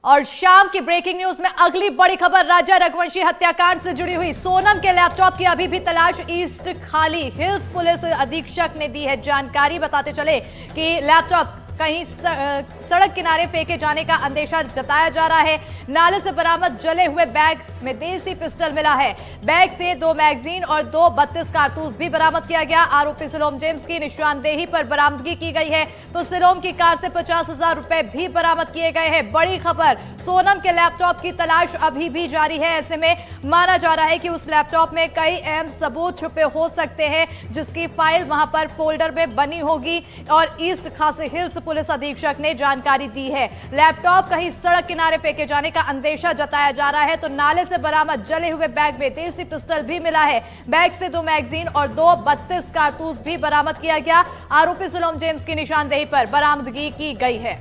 और शाम की ब्रेकिंग न्यूज में अगली बड़ी खबर, राजा रघुवंशी हत्याकांड से जुड़ी हुई सोनम के लैपटॉप की अभी भी तलाश, ईस्ट खाली हिल्स पुलिस अधीक्षक ने दी है जानकारी। बताते चले कि लैपटॉप कहीं सड़क किनारे फेंके जाने का अंदेशा जताया जा रहा है। नाले से बरामद जले हुए बैग में देसी पिस्टल मिला है। बैग से 2 मैगजीन और 2 32 कारतूस भी बरामद किया गया। आरोपी सिलोम जेम्स की निशानदेही पर बरामदगी की गई है, तो सिलोम की कार से 50,000 रुपए भी बरामद किए गए हैं। बड़ी खबर, सोनम के लैपटॉप की तलाश अभी भी जारी है। ऐसे में माना जा रहा है कि उस लैपटॉप में कई अहम सबूत छुपे हो सकते हैं, जिसकी फाइल वहां पर फोल्डर में बनी होगी। और ईस्ट खासी हिल्स पुलिस अधीक्षक ने जानकारी दी है। लैपटॉप कहीं सड़क किनारे फेंके जाने का अंदेशा जताया जा रहा है, तो नाले से बरामद जले हुए बैग में देसी पिस्टल भी मिला है। बैग से 2 मैगजीन और 2 32 कारतूस भी बरामद किया गया। आरोपी सिलोम जेम्स की निशानदेही पर बरामदगी की गई है।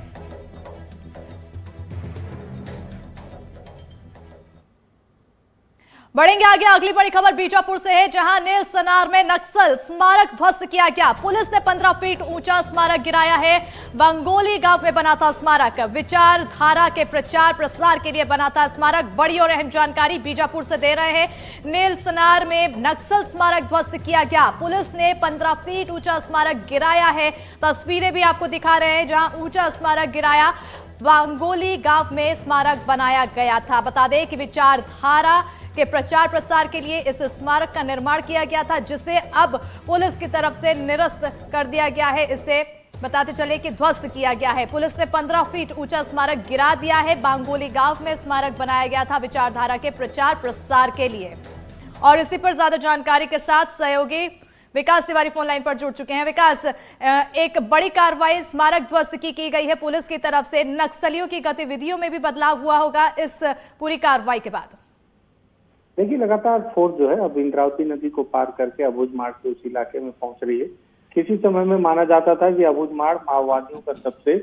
बढ़ेंगे आगे, अगली बड़ी खबर बीजापुर से है, जहां नेलसनार में नक्सल स्मारक ध्वस्त किया गया। पुलिस ने 15 फीट ऊंचा स्मारक गिराया है। बंगोली गांव में बना था स्मारक, विचारधारा के प्रचार प्रसार के लिए बना था स्मारक। बड़ी और अहम जानकारी बीजापुर से दे रहे हैं। नेलसनार में नक्सल स्मारक ध्वस्त किया गया। पुलिस ने 15 फीट ऊंचा स्मारक गिराया है। तस्वीरें भी आपको दिखा रहे हैं, जहां ऊंचा स्मारक गिराया। बंगोली गांव में स्मारक बनाया गया था। बता दें कि विचारधारा के प्रचार प्रसार के लिए इस स्मारक का निर्माण किया गया था, जिसे अब पुलिस की तरफ से निरस्त कर दिया गया है। इसे बताते चले कि ध्वस्त किया गया है। पुलिस ने 15 फीट ऊंचा स्मारक गिरा दिया है। बांगोली गांव में स्मारक बनाया गया था विचारधारा के प्रचार प्रसार के लिए। और इसी पर ज्यादा जानकारी के साथ सहयोगी विकास तिवारी फोन लाइन पर जुड़ चुके हैं। विकास, एक बड़ी कार्रवाई स्मारक ध्वस्त की गई है पुलिस की तरफ से। नक्सलियों की गतिविधियों में भी बदलाव हुआ होगा इस पूरी कार्रवाई के बाद? देखिए, लगातार फोर्स जो है अब इंद्रावती नदी को पार करके अबूझ मार्ग के उस इलाके में पहुंच रही है। किसी समय में माना जाता था कि अबूझ मार्ग माओवादियों का सबसे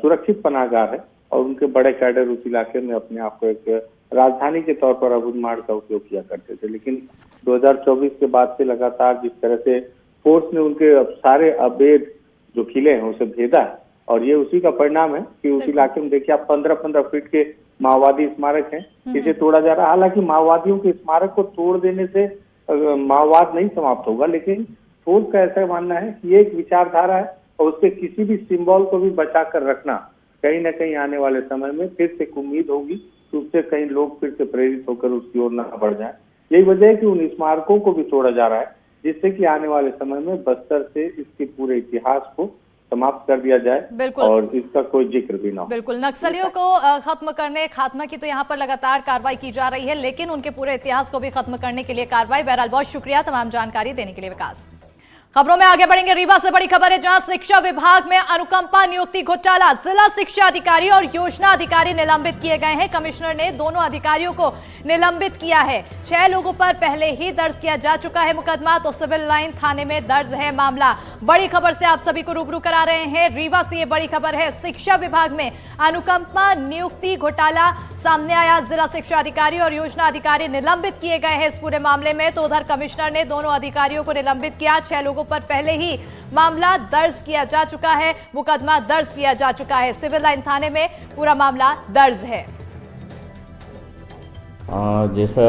सुरक्षित पनाहगार है और उनके बड़े कैडर उस इलाके में अपने आप को एक राजधानी के तौर पर अबूझ मार्ग का उपयोग किया करते थे। लेकिन 2024 के बाद से लगातार जिस तरह से फोर्स ने उनके सारे अवैध जो किले हैं उसे भेदा है, और ये उसी का परिणाम है कि उस इलाके में देखिए आप 15-15 फीट के माओवादी स्मारक हैं, इसे तोड़ा जा रहा है। हालांकि माओवादियों के स्मारक को तोड़ देने से माओवाद नहीं समाप्त होगा, लेकिन फोर्स का ऐसा मानना है कि ये एक विचारधारा है और उसके किसी भी सिंबल को भी बचा कर रखना कहीं ना कहीं आने वाले समय में फिर से एक उम्मीद होगी कि उससे कई लोग फिर से प्रेरित होकर उसकी ओर न बढ़ जाए। यही वजह है कि उन स्मारकों को भी तोड़ा जा रहा है, जिससे कि आने वाले समय में बस्तर से इसके पूरे इतिहास को समाप्त कर दिया जाए और इसका कोई जिक्र भी ना हो। बिल्कुल, नक्सलियों को खत्म करने, खात्मा की तो यहाँ पर लगातार कार्रवाई की जा रही है, लेकिन उनके पूरे इतिहास को भी खत्म करने के लिए कार्रवाई। बहरहाल बहुत शुक्रिया तमाम जानकारी देने के लिए विकास। खबरों में आगे बढ़ेंगे। रीवा से बड़ी खबर है, जहां शिक्षा विभाग में अनुकंपा नियुक्ति घोटाला। जिला शिक्षा अधिकारी और योजना अधिकारी निलंबित किए गए हैं। कमिश्नर ने दोनों अधिकारियों को निलंबित किया है। 6 लोगों पर पहले ही दर्ज किया जा चुका है मुकदमा, तो सिविल लाइन थाने में दर्ज है मामला। बड़ी खबर से आप सभी को रूबरू करा रहे हैं। रीवा से ये बड़ी खबर है, शिक्षा विभाग में अनुकंपा नियुक्ति घोटाला सामने आया। जिला शिक्षा अधिकारी और योजना अधिकारी निलंबित किए गए हैं इस पूरे मामले में। तो उधर कमिश्नर ने दोनों अधिकारियों को निलंबित किया। 6 लोगों पर पहले ही मामला दर्ज किया जा चुका है, मुकदमा दर्ज किया जा चुका है। सिविल लाइन थाने में पूरा मामला दर्ज है। जैसा